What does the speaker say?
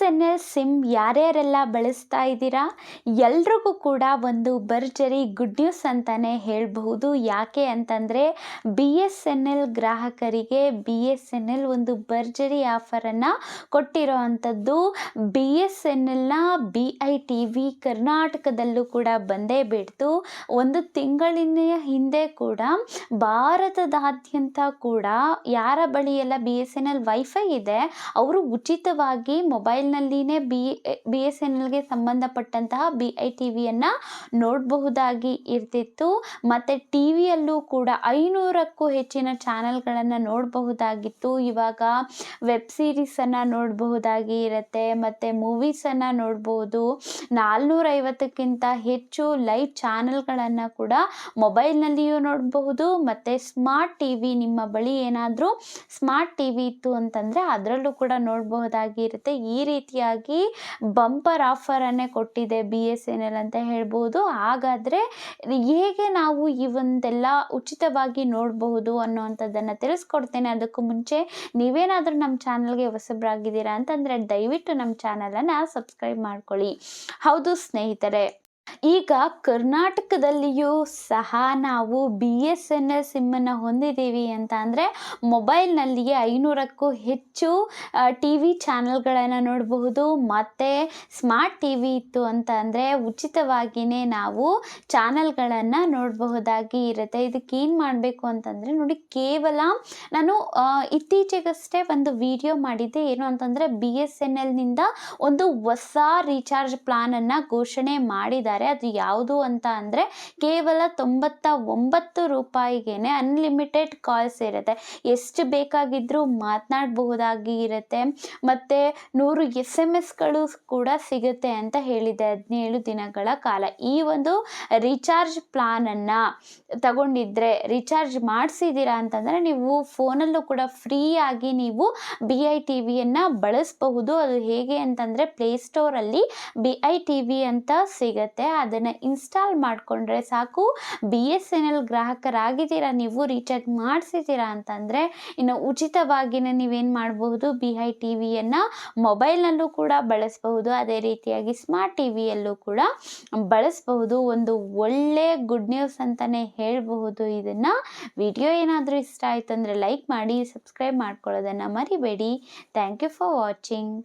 N L sim ಯಾರ್ಯಾರೆಲ್ಲ ಬಳಸ್ತಾ ಇದ್ದೀರಾ ಎಲ್ರಿಗೂ ಕೂಡ ಒಂದು ಭರ್ಜರಿ ಗುಡ್ ನ್ಯೂಸ್ ಅಂತಲೇ ಹೇಳಬಹುದು. ಯಾಕೆ ಅಂತಂದರೆ BSNL ಗ್ರಾಹಕರಿಗೆ BSNL ಒಂದು ಭರ್ಜರಿ ಆಫರನ್ನು ಕೊಟ್ಟಿರೋ ಅಂಥದ್ದು. BSNLನ BITV ಕರ್ನಾಟಕದಲ್ಲೂ ಕೂಡ ಬಂದೇ ಬಿಡ್ತು. ಒಂದು ತಿಂಗಳಿನ ಹಿಂದೆ ಕೂಡ ಭಾರತದಾದ್ಯಂತ ಕೂಡ ಯಾರ ಬಳಿಯೆಲ್ಲ BSNL ವೈಫೈ ಇದೆ ಅವರು ಉಚಿತವಾಗಿ ಮೊಬೈಲ್ನಲ್ಲಿನೇ BSNLಗೆ ಸಂಬಂಧಪಟ್ಟಂತಹ BITVಯನ್ನು ನೋಡಬಹುದಾಗಿ ಇರ್ತಿತ್ತು. ಮತ್ತು ಟಿ ವಿಯಲ್ಲೂ ಕೂಡ 500ಕ್ಕೂ ಹೆಚ್ಚಿನ ಚಾನಲ್ಗಳನ್ನು ನೋಡಬಹುದಾಗಿತ್ತು. ಇವಾಗ ವೆಬ್ ಸೀರೀಸನ್ನು ನೋಡಬಹುದಾಗಿ ಇರುತ್ತೆ, ಮತ್ತು ಮೂವೀಸನ್ನು ನೋಡ್ಬೋದು. 450ಕ್ಕಿಂತ ಹೆಚ್ಚು ಲೈವ್ ಚಾನಲ್ಗಳನ್ನು ಕೂಡ ಮೊಬೈಲ್ನಲ್ಲಿಯೂ ನೋಡಬಹುದು. ಮತ್ತು ಸ್ಮಾರ್ಟ್ ಟಿ ವಿ, ನಿಮ್ಮ ಬಳಿ ಏನಾದರೂ ಸ್ಮಾರ್ಟ್ ಟಿ ವಿ ಇತ್ತು ಅಂತಂದರೆ ಅದರಲ್ಲೂ ಕೂಡ ನೋಡಬಹುದಾಗಿ ಇರುತ್ತೆ. ಈ ರೀತಿಯಾಗಿ ಬಂಪರ್ ಆಫರನ್ನೇ ಕೊಟ್ಟಿದೆ BSNL ಅಂತ ಹೇಳ್ಬೋದು. ಹಾಗಾದರೆ ಹೇಗೆ ನಾವು ಈ ಒಂದೆಲ್ಲ ಉಚಿತವಾಗಿ ನೋಡಬಹುದು ಅನ್ನೋವಂಥದ್ದನ್ನು ತಿಳಿಸ್ಕೊಡ್ತೇನೆ. ಅದಕ್ಕೂ ಮುಂಚೆ ನೀವೇನಾದರೂ ನಮ್ಮ ಚಾನಲ್ಗೆ ಹೊಸಬರಾಗಿದ್ದೀರಾ ಅಂತಂದರೆ ದಯವಿಟ್ಟು ನಮ್ಮ ಚಾನಲನ್ನು ಸಬ್ಸ್ಕ್ರೈಬ್ ಮಾಡ್ಕೊಳ್ಳಿ. ಹೌದು ಸ್ನೇಹಿತರೆ, ಈಗ ಕರ್ನಾಟಕದಲ್ಲಿಯೂ ಸಹ ನಾವು BSNL ಸಿಮ್ಮನ್ನು ಹೊಂದಿದ್ದೀವಿ ಅಂತ ಅಂದರೆ ಮೊಬೈಲ್ನಲ್ಲಿಯೇ 500ಕ್ಕೂ ಹೆಚ್ಚು ಟಿ ವಿ ಚಾನಲ್ಗಳನ್ನು ನೋಡಬಹುದು. ಮತ್ತು ಸ್ಮಾರ್ಟ್ ಟಿ ವಿ ಇತ್ತು ಅಂತ ಅಂದರೆ ಉಚಿತವಾಗಿಯೇ ನಾವು ಚಾನಲ್ಗಳನ್ನು ನೋಡಬಹುದಾಗಿ ಇರುತ್ತೆ. ಇದಕ್ಕೇನು ಮಾಡಬೇಕು ಅಂತಂದರೆ ನೋಡಿ, ಕೇವಲ ನಾನು ಇತ್ತೀಚೆಗಷ್ಟೇ ಒಂದು ವಿಡಿಯೋ ಮಾಡಿದ್ದೆ. ಏನು ಅಂತಂದರೆ BSNLನಿಂದ ಒಂದು ಹೊಸ ರೀಚಾರ್ಜ್ ಪ್ಲಾನನ್ನು ಘೋಷಣೆ ಮಾಡಿದ್ದಾರೆ. ಅದು ಯಾವುದು ಅಂತ ಅಂದರೆ ಕೇವಲ 99 ರೂಪಾಯಿಗೇನೆ ಅನ್ಲಿಮಿಟೆಡ್ ಕಾಲ್ಸ್ ಇರುತ್ತೆ. ಎಷ್ಟು ಬೇಕಾಗಿದ್ದರೂ ಮಾತನಾಡಬಹುದಾಗಿ ಇರುತ್ತೆ. ಮತ್ತು 100 SMS ಕೂಡ ಸಿಗುತ್ತೆ ಅಂತ ಹೇಳಿದೆ 17 ದಿನಗಳ ಕಾಲ. ಈ ಒಂದು ರೀಚಾರ್ಜ್ ಪ್ಲಾನನ್ನು ತಗೊಂಡಿದ್ರೆ, ರೀಚಾರ್ಜ್ ಮಾಡಿಸಿದ್ದೀರಾ ಅಂತಂದರೆ ನೀವು ಫೋನಲ್ಲೂ ಕೂಡ ಫ್ರೀಯಾಗಿ ನೀವು BITVಯನ್ನು ಬಳಸಬಹುದು. ಅದು ಹೇಗೆ ಅಂತಂದರೆ ಪ್ಲೇಸ್ಟೋರಲ್ಲಿ BITV ಅಂತ ಸಿಗುತ್ತೆ, ಅದನ್ನು ಇನ್ಸ್ಟಾಲ್ ಮಾಡಿಕೊಂಡ್ರೆ ಸಾಕು. BSNL ಗ್ರಾಹಕರಾಗಿದ್ದೀರಾ, ನೀವು ರೀಚಾರ್ಜ್ ಮಾಡಿಸಿದ್ದೀರಾ ಅಂತಂದರೆ ಇನ್ನು ಉಚಿತವಾಗಿಯೇ ನೀವೇನು ಮಾಡಬಹುದು, BITVಯನ್ನು ಮೊಬೈಲ್ನಲ್ಲೂ ಕೂಡ ಬಳಸಬಹುದು. ಅದೇ ರೀತಿಯಾಗಿ ಸ್ಮಾರ್ಟ್ ಟಿ ವಿಯಲ್ಲೂ ಕೂಡ ಬಳಸಬಹುದು. ಒಂದು ಒಳ್ಳೆ ಗುಡ್ ನ್ಯೂಸ್ ಅಂತಲೇ ಹೇಳಬಹುದು. ಇದನ್ನು ವಿಡಿಯೋ ಏನಾದರೂ ಇಷ್ಟ ಆಯಿತು ಅಂದರೆ ಲೈಕ್ ಮಾಡಿ, ಸಬ್ಸ್ಕ್ರೈಬ್ ಮಾಡ್ಕೊಳ್ಳೋದನ್ನು ಮರಿಬೇಡಿ. Thank you for watching.